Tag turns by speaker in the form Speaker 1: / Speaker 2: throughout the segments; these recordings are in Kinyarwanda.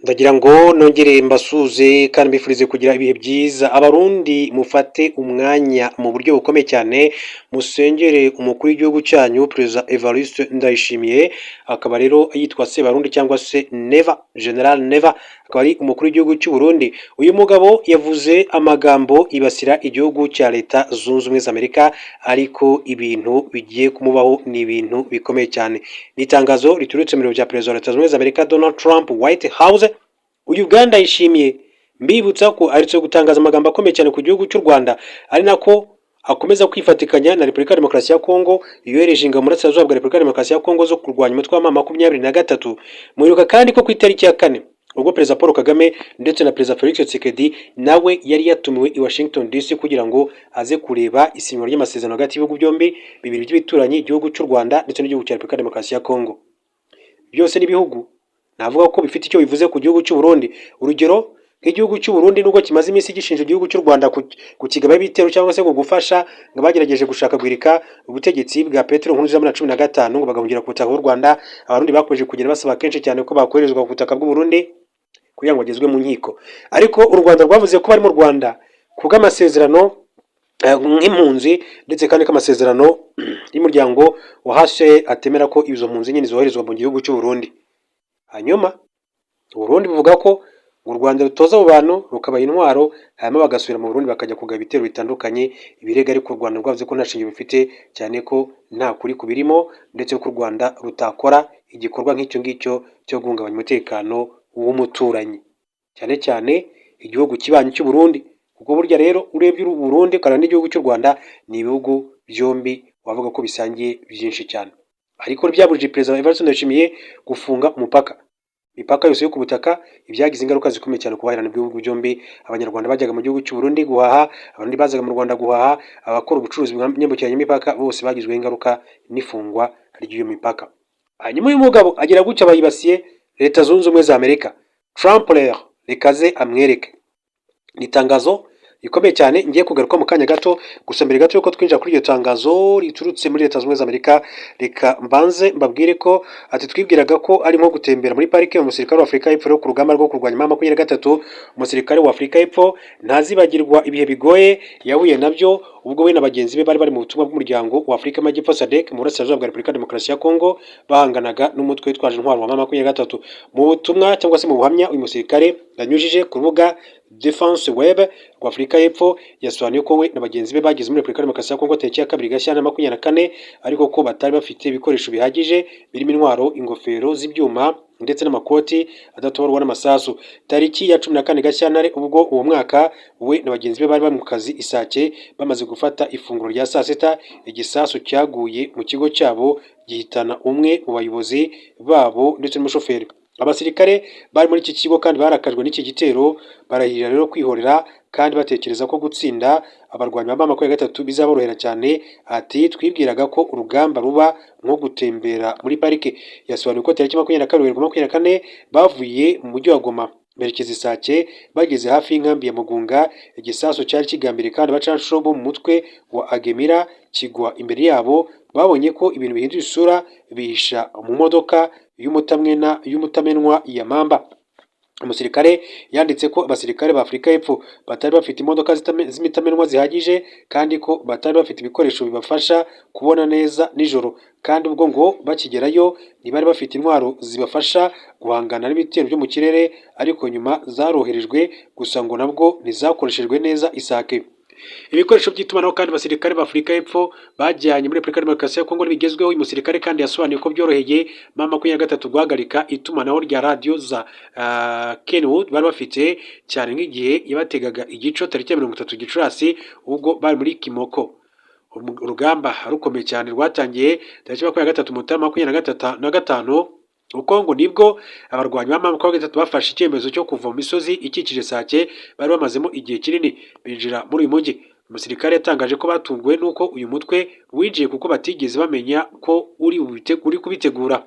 Speaker 1: Ndagira ngo nongere mbasuze kandi mbifurize kugira ibihe byiza. Abarundi mufate umwanya mu buryo bukomeye cyane musengere umukuru w'igihugu cyanyu Perezida Evariste Ndayishimiye, akaba rero yitwa Sebarundi cyangwa se Neva, General Neva, akaba ari umukuru w'igihugu cy'u Burundi. Uyu mugabo yavuze amagambo yibasira igihugu cya Leta Zunze Ubumwe za Amerika, ariko ibintu bigiye kumubaho ni ibintu bikomeye cyane. Ni itangazo riturutse mu biro bya Perezida wa Leta Zunze Ubumwe za Amerika Donald Trump, White House. Uganda yishimiye, mbibutsa ko aritse gutangaza amagambo akomeye cyane ku gihugu cy'u Rwanda, ari nako akomeza kwifatikanya na Repubulika ya Demokarasi ya Kongo yohereje ingabo mu burasirazuba bwa Repubulika ya Demokarasi ya Kongo zo kurwanya umutwe wa M23. Muribuka kandi ko ku itariki ya 4 ubwo Perezida Paul Kagame ndetse na Perezida Felix Tshisekedi nawe yari yatumiwe i Washington DC kugira ngo aze kureba isinywa ry'amasezerano hagati y'ibihugu byombi bibiri by'ibituranyi, igihugu cy'u Rwanda ndetse n'igihugu cya Repubulika ya Demokarasi ya Kongo. Byose n'ibihugu navuga ko bifite icyo bivuze ku gihugu cy'u Burundi. Urugero nk'igihugu cy'u Burundi nubwo kimaze iminsi gishinja igihugu cy'u Rwanda kukigaba ibitero cyangwa se gufasha ngo bagerageje gushaka guhirika ubutegetsi bwa Petero Nkurunziza muri 2015 ngo bagahungira ku butaka bw'u Rwanda, abarundi bakomeje kugenda basaba kenshi cyane ko bakoherezwa ku butaka bw'u Burundi kugira ngo bagezwe mu nkiko, ariko u Rwanda rwavuze ko bari mu Rwanda kubw'amasezerano nk'impunzi ndetse kandi k'amasezerano y'umuryango wa HCR atemera ko izo mpunzi nyine zoherezwa mu gihugu cy'u Burundi. Hanyuma Burundi buvuga ko u Rwanda rutoza abo bantu rukabaha intwaro, hanyuma bagasubira mu Burundi bakajya kugaba ibitero bitandukanye. Ibirega ariko u Rwanda rwavuze ko nta shingiro bifite cyane, ko nta kuri kubirimo, ndetse ko u Rwanda rutakora igikorwa nk'icyo ngicyo cyo guhungabanya umutekano w'umuturanyi, cyane cyane igihugu kibanyi cy'u Burundi. Ubwo burya rero urebye u Burundi kandi n'igihugu cy'u Rwanda ni ibihugu byombi wavuga ko bisangiye byinshi cyane, ariko byabujije Perezida Evariste Ndayishimiye gufunga imipaka yose yo ku butaka. Ibyagize ingaruka zikomeye cyane ku bahirana bw'ibihugu byombi. Abanyarwanda bajyaga mu gihugu cy'u Burundi guhaha, abandi bazaga mu Rwanda guhaha, abakora ubucuruzi bwambukiranya imipaka bose bagizweho ingaruka n'ifungwa ry'iyo mipaka. Hanyuma uyu mugabo agira gutya bayibasiye Leta Zunze Ubumwe za Amerika. Trump rero rekaze amwereke. Ni itangazo rikomeye cyane ngiye kugaruka mu kanya gato, gusa mbere gato yuko twinjira kuri iryo tangazo riturutse muri Leta Zunze Ubumwe za Amerika, reka mbanze mbabwire ko ati twibwiraga ko ari nko gutembera muri parike. Umusirikare wa Afurika y'Epfo ku rugamba rwo kurwanya M23, umusirikare wa Afurika y'Epfo ntazibagirwa ibihe bigoye yahuye nabyo ubwo we na bagenzi be bari mu butumwa bw'umuryango wa Afurika y'Amajyepfo SADC mu burasirazuba bwa Repubulika ya Demokarasi ya Kongo, bahanganaga n'umutwe witwaje intwaro wa M23. Mu butumwa cyangwa se mu buhamya uyu musirikare yanyujije ku rubuga Defense Web rwa Afurika y'Epfo, yasobanuye ko we na bagenzi be bageze muri Repubulika ya Demokarasi ya Kongo tariki ya 2 Gashyantare 2024, ariko ko batari bafite ibikoresho bihagije birimo intwaro, ingofero z'ibyuma ndetse n'amakoti adatoborwa n'amasasu. Tariki ya 14 Gashyantare ubwo uwo mwaka, we na bagenzi be bari mu kazi Isake bamaze gufata ifunguro rya saa sita, igisasu cyaguye mu kigo cyabo gihitana umwe mu bayobozi babo ndetse n'umushoferi. Abasirikare bari muri iki kigo kandi barakajwe n'iki gitero, barahirira rero kwihorera kandi batekereza ko gutsinda abarwanyi ba M23 bizaborohera cyane. Ati twibwiraga ko urugamba ruba nko gutembera muri parike. Yasobanuye ko tariki 22/24 bavuye mu mujyi wa Goma berekeza Isake, bageze hafi y'inkambi ya Mugunga, igisasu cyari kigambiriye kandi abacanshuro bo mu mutwe wa Agemira kigwa imbere yabo. Babonye ko ibintu bihindura isura, bihisha mu modoka y'umutamenwa ya Mamba. Umusirikare yanditse ko abasirikare ba Afurika y'Epfo batari bafite imodoka z'imitamenwa zihagije, kandi ko batari bafite ibikoresho bibafasha kubona neza nijoro, kandi ubwo ngo bakigerayo ntibari bafite intwaro zibafasha guhangana n'ibitero byo mu kirere, ariko nyuma zaroherejwe gusa ngo nabwo ntizakoreshejwe neza Isake. Ibikoresho by'itumanaho kandi abasirikare ba Afurika y'Epfo bajyanye muri Repubulika ya Demokarasi ya Kongo bigezweho. Uyu musirikare kandi yasobanuye ko byoroheye M23 guhagarika itumanaho rya radio za Kenwood bari bafite, cyane nk'igihe yabategaga igico tariki ya 30 Gicurasi ubwo bari muri Kimoko. Urugamba rukomeye cyane rwatangiye tariki ya 23 Mutarama 2025 Ukongo, nibwo abarwanyi ba M23 bafashe icyemezo cyo kuva mu misozi ikikije Sake bari bamazemo igihe kinini binjira muri uyu mujyi. Umusirikare yatangaje ko batunguwe nuko uyu mutwe winjiye kuko batigeze bamenya ko uri kubitegura.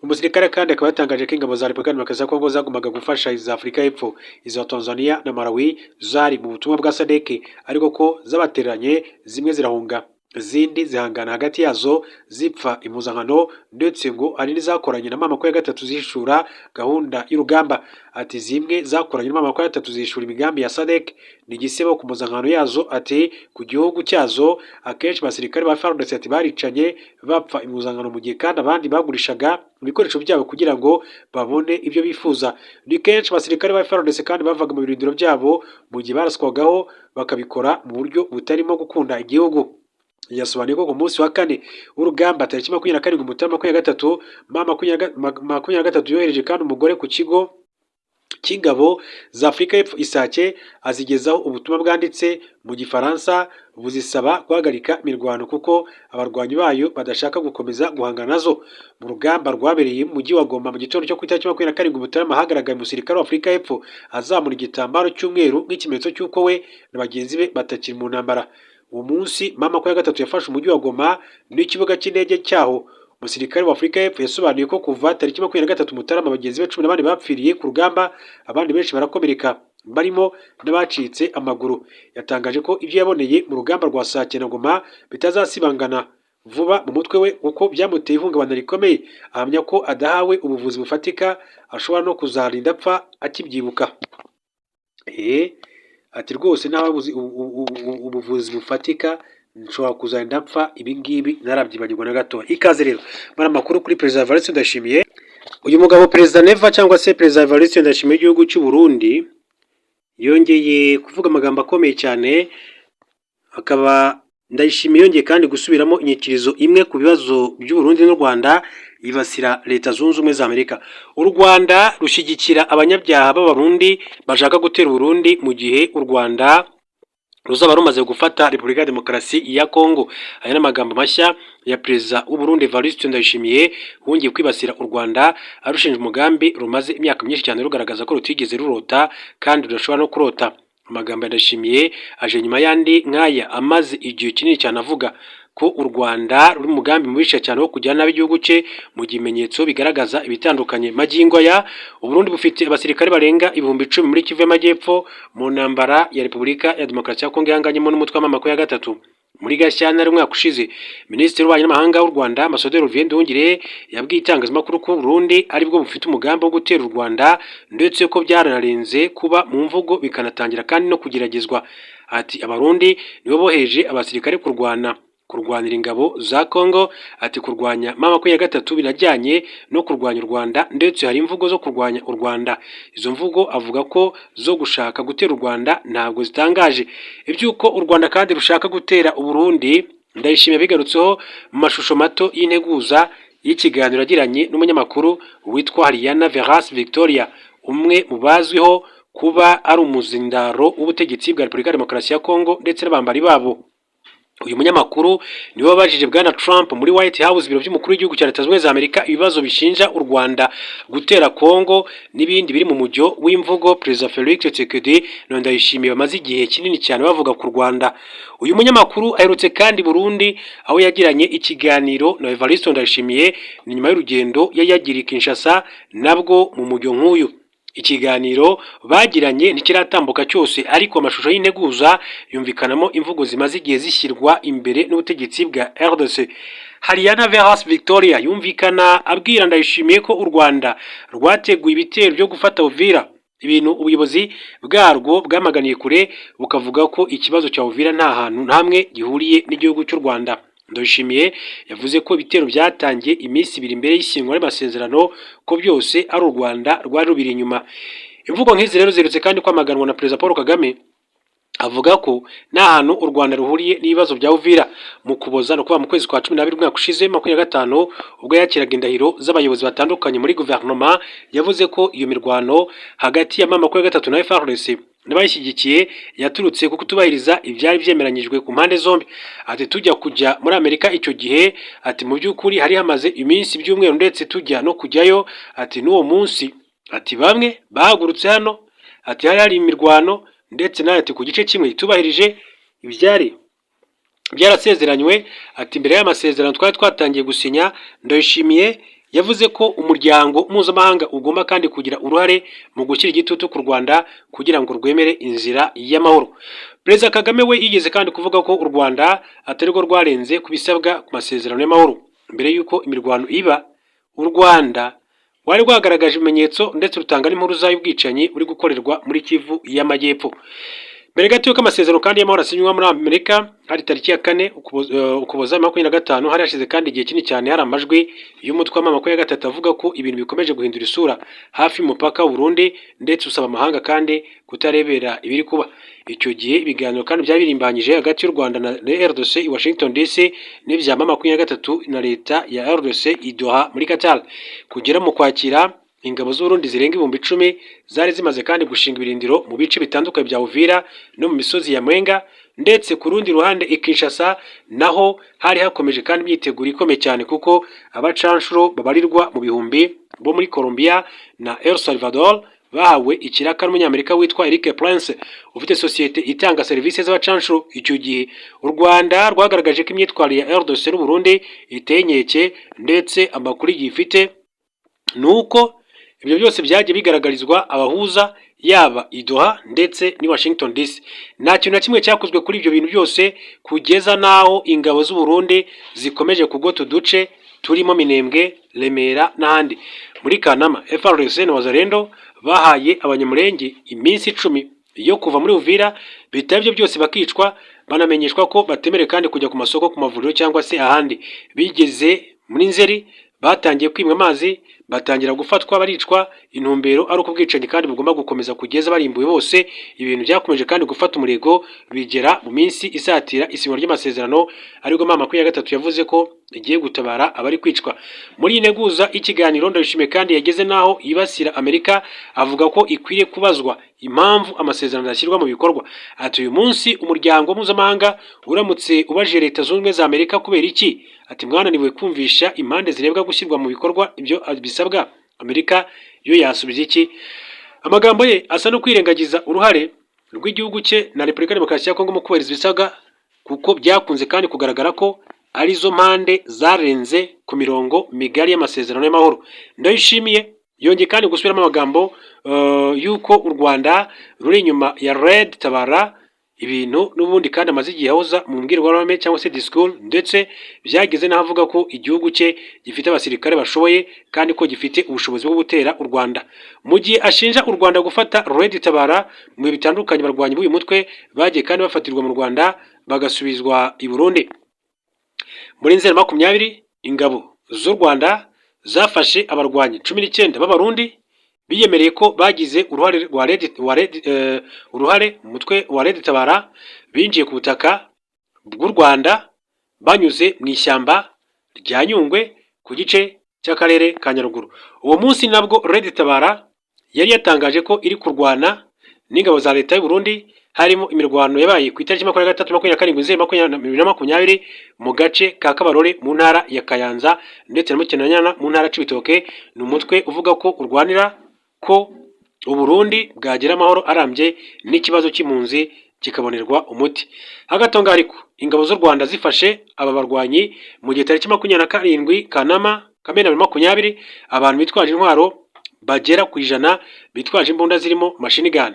Speaker 1: Umusirikare kandi akaba yatangaje ko ingabo za Repubulika ya Demokarasi ya Kongo zagombaga gufasha iza Afurika y'Epfo, iza Tanzania na Malawi zari mu butumwa bwa SADC, ariko ko zabateranye zimwe zirahunga. izindi zihangana hagati yazo zipfa impuzankano, ndetse ngo hari n'izakoranye na M23 zishura gahunda y'urugamba. Ati zimwe zakoranye na M23 zishura imigambi ya SADC ni igisebo ku mpuzankano yazo. Ati ku gihugu cyazo akenshi abasirikare ba FARDC ati baricanye bapfa impuzankano, mu gihe kandi abandi bagurishaga ibikoresho byabo kugira ngo babone ibyo bifuza. Ni kenshi abasirikare ba FARDC kandi bavaga mu birindiro byabo mu gihe baraswagaho, bakabikora mu buryo butarimo gukunda igihugu. Yasobanuye ko ku munsi wa kane w'urugamba tariki 27 Mutarama 2023 M23 yohereje kandi umugore ku kigo cy'ingabo za Afurika y'Epfo Isake, azigezaho ubutumwa bwanditse mu Gifaransa buzisaba guhagarika imirwano kuko abarwanyi bayo badashaka gukomeza guhangana nazo. Mu rugamba rwabereye mu mujyi wa Goma mu gitondo cyo ku itariki 27 Mutarama, hagaragaye umusirikare wa Afurika y'Epfo azamura igitambaro cy'umweru nk'ikimenyetso cy'uko we na bagenzi be batakiri mu ntambara. Uwo munsi M23 yafashe umujyi wa Goma n'ikibuga cy'indege cyaho. Umusirikare wa Afurika y'Epfo yasobanuye ko kuva tariki 23 Mutarama bagenzi be 14 bapfiriye ku rugamba, abandi benshi barakomereka barimo n'abacitse amaguru. Yatangaje ko ibyo yaboneye mu rugamba rwa Sake na Goma bitazasibangana vuba mu mutwe we kuko byamuteye ihungabana rikomeye. Ahamya ko adahawe ubuvuzi bufatika ashobora no kuzarinda apfa akibyibuka. Ati rwose n'ababuzi ubuvuzi bufatika nshobora kuzarinda apfa, ibi ngibi narabyibagirwa na gato. Ikaze rero muri amakuru kuri Perezida Evariste Ndayishimiye. Uyu mugabo Perezida Neva cyangwa se Perezida Evariste Ndayishimiye w'igihugu cy'u Burundi yongeye kuvuga amagambo akomeye cyane, akaba Ndayishimiye yongeye kandi gusubiramo inyikirizo imwe ku bibazo by'u Burundi n'u Rwanda yibasira Leta Zunze Ubumwe za Amerika. U Rwanda rushyigikira abanyabyaha b'Abarundi bashaka gutera Burundi mu gihe u Rwanda ruzaba rumaze gufata Repubulika ya Demokarasi ya Kongo. Aya ni amagambo mashya ya Perezida w'u Burundi Evariste Ndayishimiye wongeye kwibasira u Rwanda arushinja umugambi rumaze imyaka myinshi cyane rugaragaza ko rutigeze rurota kandi rudashobora no kurota. Amagambo ya Ndayishimiye aje nyuma yandi nk'aya amaze igihe kinini cyane avuga ko u Rwanda ruri mugambi mubisha cyane wo kujyana nab'igihugu cye mu gimenyetso bigaragaza ibitandukanye. Magingo ya u Burundi bufite abasirikare barenga 10,000 muri Kivu y'Amajyepfo mu ntambara ya Repubulika ya Demokarasi ya Kongo yanganyemo n'umutwe w'23. Muri Gashyantare umwaka ushize, Minisitiri w'Ububanyi n'Amahanga w'u Rwanda Ambassadeur Olivier Nduhungire yabwiye itangazamakuru ko Burundi aribwo bufite umugambi wo gutera u Rwanda, ndetse ko byaranarenze kuba mu mvugo bikanatangira kandi no kugeragezwa. Ati Abarundi nibo boheje abasirikare kurwanira ingabo za Kongo. Ati kurwanya M23 binajyanye no kurwanya u Rwanda, ndetse hari imvugo zo kurwanya u Rwanda. Izo mvugo avuga ko zo gushaka gutera u Rwanda ntabwo zitangaje. Ibyuko u Rwanda kandi rushaka gutera u Burundi Ndayishimiye bigarutseho mu mashusho mato y'integuza y'ikiganiro yagiranye n'umunyamakuru witwa Hariana Veras Victoria, umwe mu bazwiho kuba ari umuzindaro w'ubutegetsi bwa Repubulika ya Demokarasi ya Kongo ndetse n'abambari babo. Uyu munyamakuru niwe wabajije Bwana Trump muri White House, ibiro by'umukuru w'igihugu cya Leta Zunze Ubumwe za Amerika, ibibazo bishinja u Rwanda gutera Kongo n'ibindi biri mu mujyo w'imvugo Perezida Felix Tshisekedi na Ndayishimiye bamaze igihe kinini cyane bavuga ku Rwanda. Uyu munyamakuru aherutse kandi Burundi aho yagiranye ikiganiro na Evariste Ndayishimiye ni nyuma y'urugendo yagiriye Kinshasa nabwo mu mujyo nk'uyu. Ikiganiro bagiranye ntikiratambuka cyose, ariko amashusho y'integuza yumvikanamo imvugo zimaze igihe zishyirwa imbere n'ubutegetsi bwa RDC. Hariana Veras Victoria yumvikana abwira Ndayishimiye ko u Rwanda rwateguye ibitero byo gufata Uvira, ibintu ubuyobozi bwarwo bwamaganiye kure, bukavuga ko ikibazo cya Uvira nta hantu hamwe gihuriye n'igihugu cy'u Rwanda. Ndayishimiye yavuze ko ibitero byatangiye iminsi 2 imbere y'ishyingwa y'amasezerano, ko byose ari u Rwanda rwari rubiri inyuma. Imvugo nk'izi rero zirutse kandi kwamaganwa na Perezida Paul Kagame, avuga ko nta hantu u Rwanda ruhuriye n'ibibazo bya Uvira. Mu Kuboza no kuba mu kwezi kwa 12 umwaka ushize 25, ubwo yakiraga indahiro z'abayobozi batandukanye muri guverinoma, yavuze ko iyo mirwano hagati ya M23 na FARDC n'abayishyigikiye yaturutse kuko tubahiriza ibyari byemeranyijwe ku mpande zombi. Ati tujya kujya muri Amerika icyo gihe, ati mu by'ukuri hari hamaze iminsi by'umweru ndetse tujya no kujyayo. Ati n'uwo munsi, ati bamwe bahagurutse hano, ati hari imirwano ndetse nayo ati ku gice kimwe tubahirije ibyari byarasezeranywe. Ati mbere y'amasezerano twari twatangiye gusinya. Ndayishimiye yavuze ko umuryango mpuzamahanga ugomba kandi kugira uruhare mu gushyira igitutu ku Rwanda kugira ngo rwemere inzira y'amahoro. Perezida Kagame we yigeze kandi kuvuga ko u Rwanda atari rwo rwarenze ku bisabwa ku masezerano y'amahoro. Mbere y'uko imirwano iba, u Rwanda rwari rwagaragaje ibimenyetso ndetse rutanga n'impuruza y'ubwicanyi buri gukorerwa muri Kivu y'Amajyepfo. Mbere gato y'uko amasezerano kandi y'amahoro asinywa muri Amerika hari tariki ya 4 Ukuboza 2025, hari hashize kandi igihe kinini cyane hari amajwi y'umutwe wa 23 avuga ko ibintu bikomeje guhindura isura hafi y'umupaka w'u Burundi, ndetse usaba amahanga kandi kutarebera ibiri kuba. Icyo gihe ibiganiro kandi byabirimbanyije hagati y'u Rwanda na RDC i Washington DC n'ibya 23 na leta ya RDC i Doha muri Qatar. Kugera mu kwakira, ingabo z'u Burundi zirenga 10,000 zari zimaze kandi gushinga ibirindiro mu bice bitandukanye bya Uvira no mu misozi ya Mwenga, ndetse ku rundi ruhande i Kinshasa naho hari hakomeje kandi imyiteguro ikomeye cyane, kuko abacanshuro babarirwa mu bihumbi bo muri Colombia na El Salvador bahawe ikiraka n'umunyamerika witwa Eric Prince ufite sosiyete itanga serivisi z'abacanshuro. Icyo gihe u Rwanda rwagaragaje ko imyitwarire ya RDC n'u Burundi iteye inkeke, ndetse amakuru gifite nuko ibyo byose byagiye bigaragarizwa abahuza yaba i Doha ndetse ni Washington DC. Nta kintu na kimwe cyakozwe kuri ibyo bintu byose kugeza naho ingabo z'u Burundi zikomeje kugota uduce turimo Minembwe, Remera n'ahandi. Muri Kanama, FARDC na Wazalendo bahaye abanyamurenge iminsi 10 yo kuva muri Uvira, bitabye byose bakicwa, banamenyeshwa ko batemere kandi kujya ku masoko, ku mavuriro cyangwa se ahandi. Bigeze muri Nzeri batangiye kwimwa amazi, batangira gufatwa baricwa. Intumbero ari uko ubwicanyi kandi bugomba gukomeza kugeza barimbuye bose. Ibintu byakomeje kandi gufata umurego bigera mu minsi isatira isinywa ry'amasezerano, ariko mama 23 yavuze ko igiye gutabara abari kwicwa. Muri integuza ikiganiro Ndayishimiye kandi yageze naho yibasira Amerika, avuga ko ikwiriye kubazwa impamvu amasezerano ashyirwa mu bikorwa. Ati uyu munsi umuryango mpuzamahanga uramutse ubaje Leta Zunze Ubumwe za Amerika kubera iki, ati mwananiwe kumvisha impande zirebwa gushyirwa mu bikorwa ibyo bisabwa, Amerika yo yasubije iki? Amagambo ye asa no kwirengagiza uruhare rw'igihugu cye na Repubulika Demokarasi ya Kongo mu kubahiriza ibisabwa, kuko byakunze kandi kugaragara ko arizo mpande zarenze ku mirongo migari y'amasezerano y'amahoro. Ndayishimiye yongeye kandi gusubiramo amagambo yuko u Rwanda ruri inyuma ya Red Tabara ibintu n'ubundi kandi amaze igihe ahoza mu mbwirwaruhame cyangwa se discours, ndetse byageze naho avuga ko igihugu cye gifite abasirikare bashoboye kandi ko gifite ubushobozi bwo gutera u Rwanda. Mu gihe ashinja u Rwanda gufata Red Tabara mu bihe bitandukanye, barwanya uyu mutwe bagiye kandi bafatirwa mu Rwanda bagasubizwa i Burundi. Muri Nzeri 20, ingabo z'u Rwanda zafashe abarwanyi 19 b'Abarundi biyemereye ko bagize uruhare mu mutwe wa Red Tabara, binjiye ku butaka bw'u Rwanda banyuze mu ishyamba rya Nyungwe ku gice cy'akarere ka Nyaruguru. Uwo munsi nabwo Red Tabara yari yatangaje ko iri kurwana n'ingabo za leta y'u Burundi, harimo imirwano yabaye ku itariki 23-27 Nzeri 2020 mu gace ka Kabarore mu ntara ya Kayanza, ndetse na Mukenanyana mu ntara Cibitoke. Ni umutwe uvuga ko urwanira ko u Burundi bwagira amahoro arambye n'ikibazo cy'impunzi kikabonerwa umuti. Hagatonga ariko ingabo z'u Rwanda zifashe aba barwanyi mu gihe tariki 27 Kanama 2020, abantu bitwaje intwaro bagera ku 100 bitwaje imbunda zirimo machine gun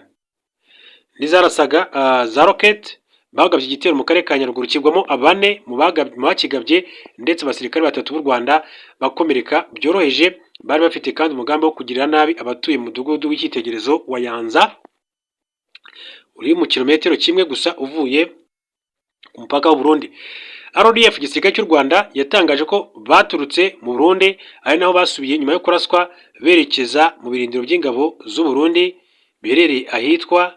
Speaker 1: n'izarasaga za rocket bagabye igitero mu karere ka Nyaruguru kigwamo 4 mu bakigabye, ndetse abasirikare 3 b'u Rwanda bakomereka byoroheje. Bari bafite kandi umugambi wo kugirira nabi abatuye mu mudugudu w'icyitegererezo wa Yanza uri mu kilometero kimwe gusa uvuye ku mupaka w'u Burundi. RDF igisirikare cy'u Rwanda yatangaje ko baturutse mu Burundi, ari naho basubiye nyuma yo kuraswa berekeza mu birindiro by'ingabo z'u Burundi biherereye ahitwa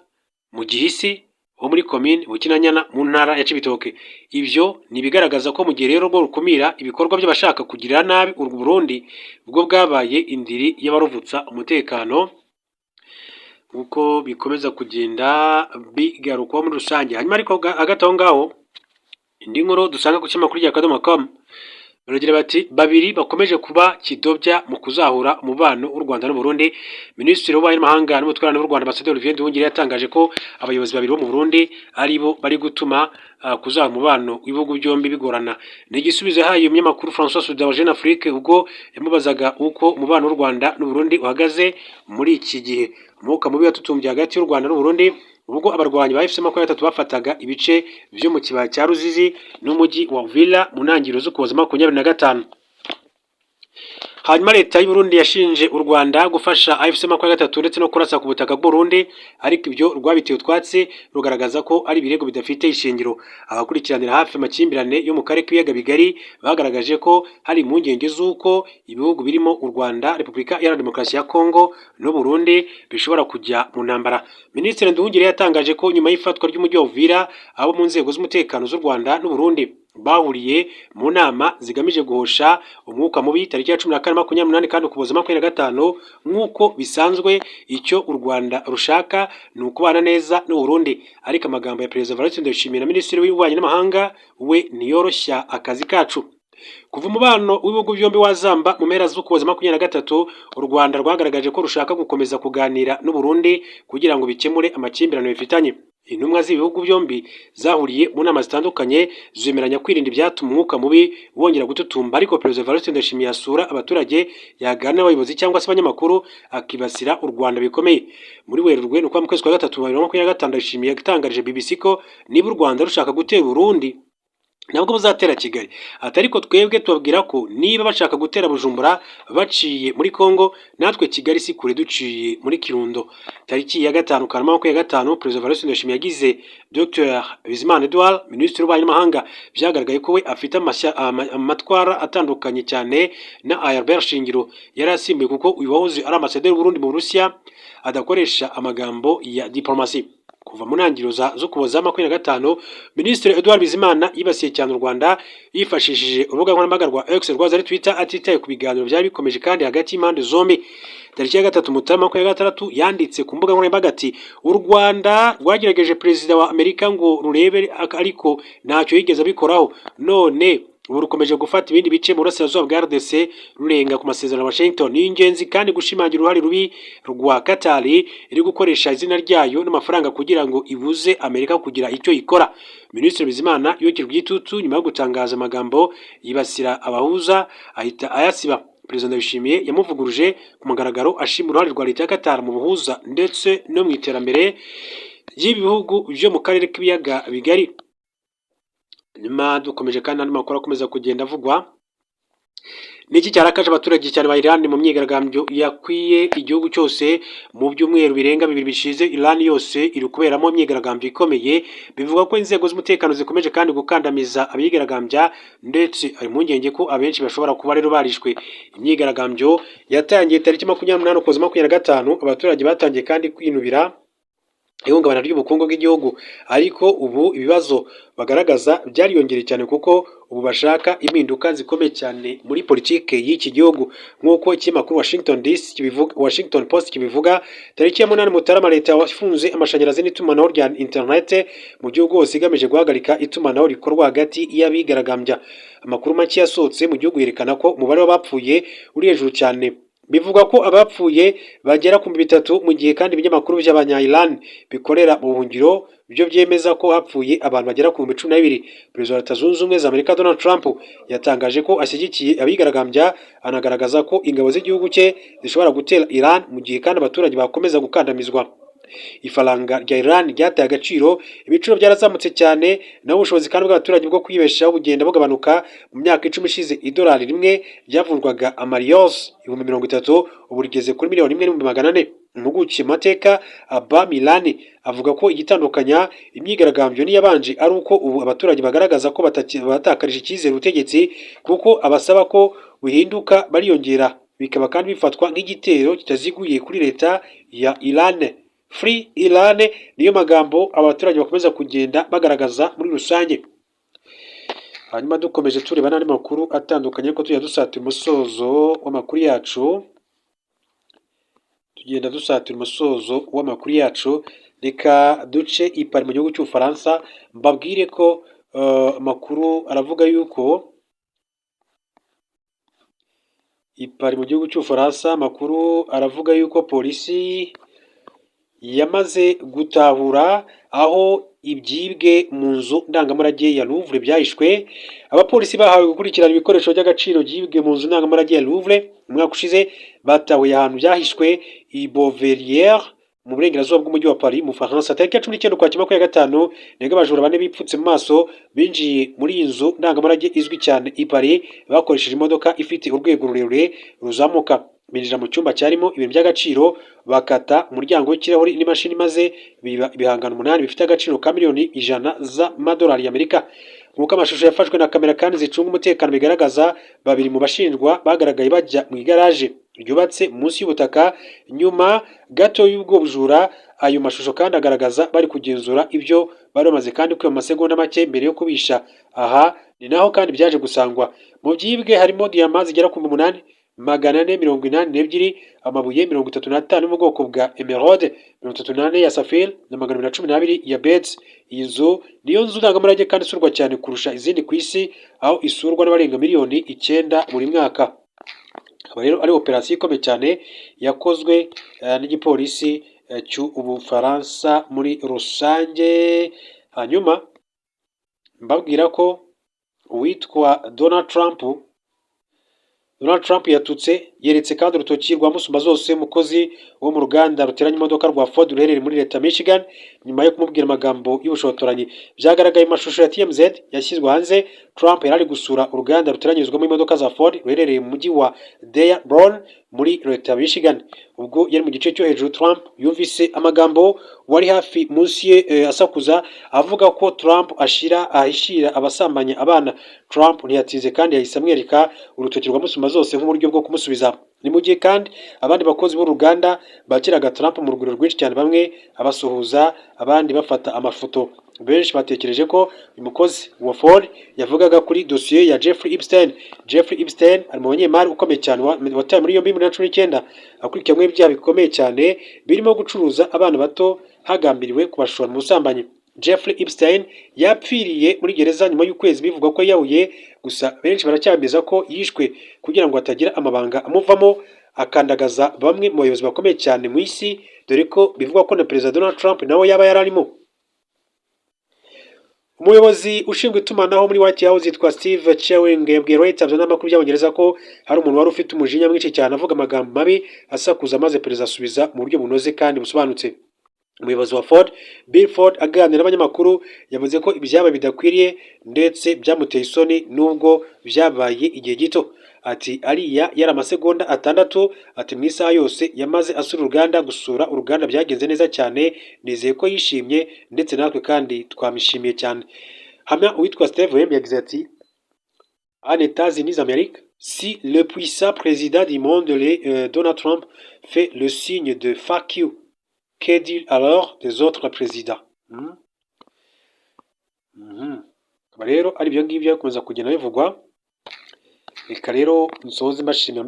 Speaker 1: mu Gihisi ho muri commune Bukinanyana mu ntara ya Cibitoke. Ibyo ni bigaragaza ko mu gihe rero rwo rukumira ibikorwa by'abashaka kugirira nabi u Burundi, ubwo bwabaye indiri y'abaruvutsa umutekano, uko bikomeza kugenda bigarukwa muri rusange. Hanyuma ariko agataho ngaho indi nkuru dusanga ku kinyamakuru cya Akadomo.com baragira bati babiri bakomeje kuba kidobya mu kuzahura umubano w'u Rwanda n'u Burundi. Minisitiri w'Ububanyi n'Amahanga n'Ubutwererane w'u Rwanda Ambassadeur Olivier Nduhungire yatangaje ko abayobozi babiri bo mu Burundi aribo bari gutuma kuzahura umubano w'ibihugu byombi bigorana. Ni igisubizo yahaye umunyamakuru François Soudan wa Jeune Afrique ubwo yamubazaga uko umubano w'u Rwanda n'u Burundi uhagaze muri iki gihe. Umwuka mubi watutumbye hagati y'u Rwanda n'u Burundi ubwo abarwanyi ba FC23 bafataga ibice byo mu kibaya cya Ruzizi n'umujyi wa Uvira mu ntangiriro z'Ukuboza 2025. Hanyuma leta y'u Burundi yashinje u Rwanda gufasha FC23 ndetse no kurasa ku butaka bw'u Burundi, ariko ibyo rwabitiye utwatsi rugaragaza ko ari ibirego bidafite ishingiro. Abakurikiranira hafi amakimbirane yo mu karere k'ibiyaga bigari bagaragaje ko hari impungenge z'uko ibihugu birimo u Rwanda, Repubulika Iharanira Demokarasi ya Kongo n'u Burundi bishobora kujya mu ntambara. Minisitiri Nduhungire yatangaje ko nyuma y'ifatwa ry'umujyi wa Uvira, abo mu nzego z'umutekano z'u Rwanda n'u Burundi bahuriye mu nama zigamije guhosha umwuka mubi tariki ya 14/28 kandi Ukuboza 2025. Nk'uko bisanzwe icyo u Rwanda rushaka ni ukubana neza n'u Burundi, ariko amagambo ya Perezida Evariste Ndayishimiye na Minisitiri w'Ububanyi n'Amahanga we ntiyoroshya akazi kacu. Kuva umubano w'ibihugu byombi wazamba mu mpera z'Ukuboza 2023, u Rwanda rwagaragaje ko rushaka gukomeza kuganira n'u Burundi kugira ngo bikemure amakimbirane bifitanye. Intumwa z'ibihugu byombi zahuriye mu nama zitandukanye zemeranya kwirinda ibyatuma umwuka mubi wongera gututumba, ariko Perezida Evariste Ndayishimiye asura abaturage, yaganira n'abayobozi cyangwa se abanyamakuru, akibasira u Rwanda bikomeye. Muri Werurwe ni ukuva mu kwezi kwa gatatu 2025, Ndayishimiye yatangarije BBC ko niba u Rwanda rushaka gutera Burundi ntabwo bazatera Kigali. Ati ariko twebwe tubabwira ko niba bashaka gutera Bujumbura baciye muri Kongo, natwe Kigali si kure duciye muri Kirundo. Tariki ya 5 Kanama 2025, Perezida Evariste Ndayishimiye yagize Dr Bizimana Edouard, Minisitiri w'Ububanyi n'Amahanga, byagaragaye ko we afite amatwara atandukanye cyane na Albert Shingiro yari asimbuye, kuko uyu wahoze ari ambasaderi w'u Burundi mu Burusiya adakoresha amagambo ya diplomasi. Kuva mu ntangiriro z'Ukuboza 2025, Minisitiri Edouard Bizimana yibasiye cyane u Rwanda yifashishije urubuga nkoranyambaga rwa X rwaza ari Twitter, atitaye ku biganiro byari bikomeje kandi hagati y'impande zombi. Tariki ya 3 Mutarama 2026 yanditse ku mbuga nkoranyambaga ati u Rwanda rwagerageje Perezida wa Amerika ngo rurebe, ariko ntacyo yigeze abikoraho. None ubu rukomeje gufata ibindi bice mu burasirazuba bwa RDC rurenga ku masezerano ya Washington. Ni ingenzi kandi gushimangira uruhare rubi rwa Qatar iri gukoresha izina ryayo n'amafaranga kugira ngo ibuze Amerika kugira icyo ikora. Minisitiri Bizimana yokirwa igitutu nyuma yo gutangaza amagambo yibasira abahuza, ahita ayasiba. Perezida Ndayishimiye yamuvuguruje ku mugaragaro ashima uruhare rwa leta ya Qatar mu buhuza ndetse no mu iterambere ry'ibihugu byo mu karere k'ibiyaga bigari. Nyuma dukomeje kandi andi makuru akomeza kugenda avugwa. Niki cyarakaje abaturage cyane ba Iran mu myigaragambyo yakwiye igihugu cyose mu byumweru birenga 2 bishize. Iran yose iri kuberamo imyigaragambyo ikomeye, bivuga ko inzego z'umutekano zikomeje kandi gukandamiza abigaragambya, ndetse ari impungenge ko abenshi bashobora kuba rero barishwe. Imyigaragambyo yatangiye tariki 28 Ukuboza 2025, abaturage batangiye kandi kwinubira ihungabana ry'ubukungu bw'igihugu, ariko ubu ibibazo bagaragaza byariyongereye cyane kuko ubu bashaka impinduka zikomeye cyane muri politike y'iki gihugu. Nk'uko ikinyamakuru Washington Post kibivuga, tariki ya 8 Mutarama leta yafunze amashanyarazi n'itumanaho rya internet mu gihugu hose igamije guhagarika itumanaho rikorwa hagati y'abigaragambya. Amakuru make yasohotse mu gihugu yerekana ko umubare w'abapfuye uri hejuru cyane. Bivuga ko abapfuye bagera ku 300, mu gihe kandi ibinyamakuru by'abanya-Iran bikorera mu buhungiro byo byemeza ko hapfuye abantu bagera ku 12. Perezida wa Leta Zunze Ubumwe za Amerika Donald Trump yatangaje ko ashyigikiye abigaragambya, anagaragaza ko ingabo z'igihugu cye zishobora gutera Iran mu gihe kandi abaturage bakomeza gukandamizwa. Ifaranga rya Iran ryataye agaciro, ibiciro byarazamutse cyane, naho ubushobozi kandi bw'abaturage bwo kwibeshaho bugenda bugabanuka. Mu myaka 10 ishize idolari rimwe ryavunjwaga amariyos 30,000, ubu rigeze kuri $1,400,000. Impuguke mu mateka Abba Milani avuga ko igitandukanya imyigaragambyo n'iyabanje ari uko ubu abaturage bagaragaza ko batakarije icyizere ubutegetsi, kuko abasaba ko buhinduka bariyongera, bikaba kandi bifatwa nk'igitero kitaziguye kuri leta ya Iran. Free Iran niyo magambo abaturage bakomeza kugenda bagaragaza muri rusange. Hanyuma dukomeje tureba n'andi makuru atandukanye ko tujya dusatira umusozo w'amakuru yacu. Reka duce i Paris mu gihugu cy'Ubufaransa, mbabwire ko amakuru aravuga yuko polisi yamaze gutahura aho ibyibwe mu nzu ndangamurage ya Louvre byahishwe. Abapolisi bahawe gukurikirana ibikoresho by'agaciro byibwe mu nzu ndangamurage ya Louvre umwaka ushize, batahuye ahantu byahishwe i Beauvilliers mu burengerazuba bw'umujyi wa Paris mu Faransa. Tariki ya 19 Ukwakira 2025 nibwo abajura bane bipfutse mu maso binjiye muri iyi nzu ndangamurage izwi cyane i Paris bakoresheje imodoka ifite urwego rurerure ruzamuka. Binjira mu cyumba cyarimo ibintu by'agaciro, bakata umuryango w'ikirahuri n'imashini maze biba ibihangano 8 bifite agaciro ka miliyoni 100 z'amadolari y'Amerika. Nk'uko amashusho yafashwe na kamera kandi zicunga umutekano bigaragaza, babiri mu bashinjwa bagaragaye bajya mu igaraje ryubatse munsi y'ubutaka nyuma gato y'ubwo bujura. Ayo mashusho kandi agaragaza bari kugenzura ibyo bari bamaze kandi kwiba amasegonda make mbere yo kubisha. Aha ni naho kandi byaje gusangwa. Mu byibwe harimo diyama zigera ku 882, amabuye 35 yo mu bwoko bwa emeraude, 38 ya safire na 212 ya beads. Iyi nzu niyo nzu ndangamurage kandi isurwa cyane kurusha izindi ku isi, aho isurwa n'abarenga miliyoni 9 buri mwaka. Aba rero ari operasiyo ikomeye cyane yakozwe n'igipolisi cy'Ubufaransa muri rusange. Hanyuma mbabwira ko uwitwa Donald Trump yatutse yeretse kandi urutoki rwa musumba zose umukozi wo mu ruganda ruteranya imodoka rwa Ford ruherereye muri leta Michigan nyuma yo kumubwira amagambo y'ubushotoranyi. Byagaragaye mu mashusho ya TMZ yashyizwe hanze. Trump yari ari gusura uruganda ruteranyirizwamo imodoka za Ford ruherereye mu mujyi wa Dearborn muri leta Michigan. Ubwo yari mu gice cyo hejuru, Trump yumvise amagambo wari hafi munsi ye asakuza avuga ko Trump ahishira abasambanya abana. Trump ntiyatinze kandi yahise amwereka urutoki rwa musumba zose nk'uburyo bwo kumusubiza. Ni mu gihe kandi abandi bakozi b'uruganda bakiraga Trump mu rugwiro rwinshi cyane, bamwe abasuhuza abandi bafata amafoto. Benshi batekereje ko uyu mukozi wa Ford yavugaga kuri dosiye ya Jeffrey Epstein. Jeffrey Epstein ari mu banyemari ukomeye cyane watawe muri yombi muri 2019 akurikiranyweho ibyaha bikomeye cyane birimo gucuruza abana bato hagambiriwe kubashora mu busambanyi. Jeffrey Epstein yapfiriye muri gereza nyuma y'ukwezi bivugwa ko yahuye, gusa benshi baracyabeza ko yishwe kugira ngo hatagira amabanga amuvamo akandagaza bamwe mu bayobozi bakomeye cyane mu isi, dore ko bivugwa ko na Perezida Donald Trump nawe yaba yararimo. Umuyobozi ushinzwe itumanaho muri White House yitwa Steve Chewing yabwiye Reuters n'amakuru y'Abongereza ko hari umuntu wari ufite umujinya mwinshi cyane avuga amagambo mabi asakuza, maze perezida asubiza mu buryo bunoze kandi busobanutse. Umuyobozi wa Ford, Bill Ford, aganira n'abanyamakuru yavuze ko ibyabaye bidakwiriye ndetse byamuteye isoni nubwo byabaye igihe gito. Ati ariya yari amasegonda 6, ati mu isaha yose yamaze asura uruganda gusura uruganda byagenze neza cyane, nizeye ko yishimye ndetse natwe kandi twamishimiye cyane. Hamya uwitwa Steve Webb yagize ati en États-Unis d'Amérique, si le puissant président du monde Donald Trump fait le signe de fuck you, que dit alors des autres présidents? Rero ari byo ngibyo bikomeza kugenda bivugwa. Reka rero nsoze mbashimira